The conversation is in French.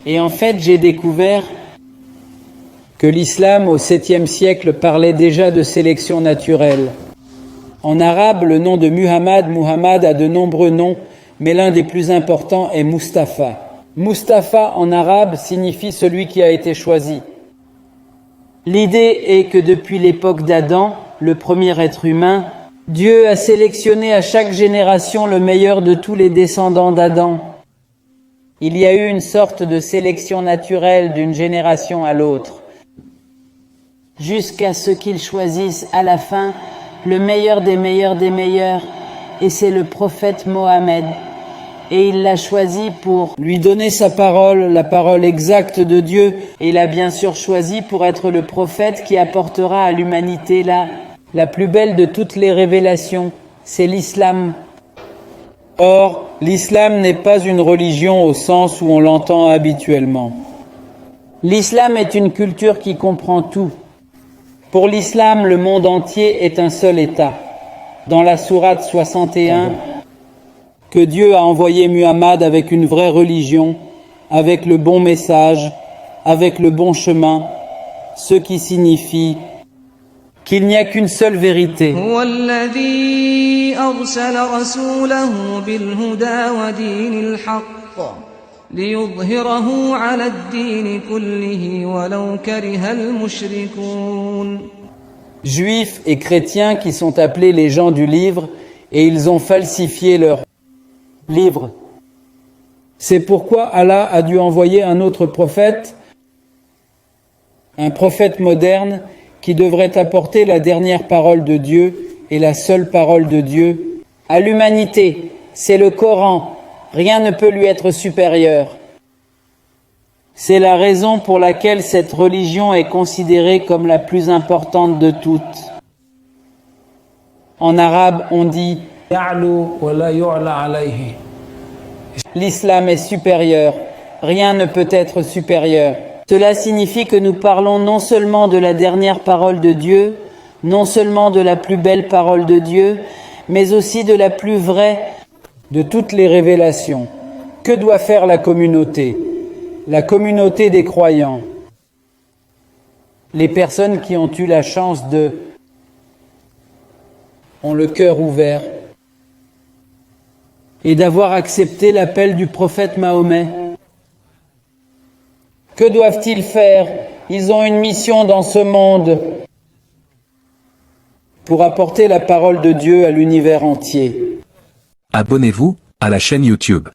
Et en fait, j'ai découvert que l'islam au 7e siècle parlait déjà de sélection naturelle. En arabe, le nom de Muhammad a de nombreux noms, mais l'un des plus importants est Mustapha. Mustapha en arabe signifie celui qui a été choisi. L'idée est que depuis l'époque d'Adam, le premier être humain, Dieu a sélectionné à chaque génération le meilleur de tous les descendants d'Adam. Il y a eu une sorte de sélection naturelle d'une génération à l'autre, jusqu'à ce qu'ils choisissent à la fin le meilleur des meilleurs des meilleurs, et c'est le prophète Mohammed. Et il l'a choisi pour lui donner sa parole, la parole exacte de Dieu, et il a bien sûr choisi pour être le prophète qui apportera à l'humanité la plus belle de toutes les révélations, c'est l'islam. Or, l'islam n'est pas une religion au sens où on l'entend habituellement. L'islam est une culture qui comprend tout. Pour l'islam, le monde entier est un seul État. Dans la sourate 61, que Dieu a envoyé Muhammad avec une vraie religion, avec le bon message, avec le bon chemin, ce qui signifie qu'il n'y a qu'une seule vérité. Juifs et chrétiens qui sont appelés les gens du livre, et ils ont falsifié leur livre. C'est pourquoi Allah a dû envoyer un autre prophète, un prophète moderne, qui devrait apporter la dernière parole de Dieu et la seule parole de Dieu à l'humanité. C'est le Coran. Rien ne peut lui être supérieur. C'est la raison pour laquelle cette religion est considérée comme la plus importante de toutes. En arabe, on dit l'islam est supérieur. Rien ne peut être supérieur. Cela signifie que nous parlons non seulement de la dernière parole de Dieu, non seulement de la plus belle parole de Dieu, mais aussi de la plus vraie de toutes les révélations. Que doit faire la communauté des croyants, les personnes qui ont eu la chance ont le cœur ouvert et d'avoir accepté l'appel du prophète Mahomet. Que doivent-ils faire? Ils ont une mission dans ce monde pour apporter la parole de Dieu à l'univers entier. Abonnez-vous à la chaîne YouTube.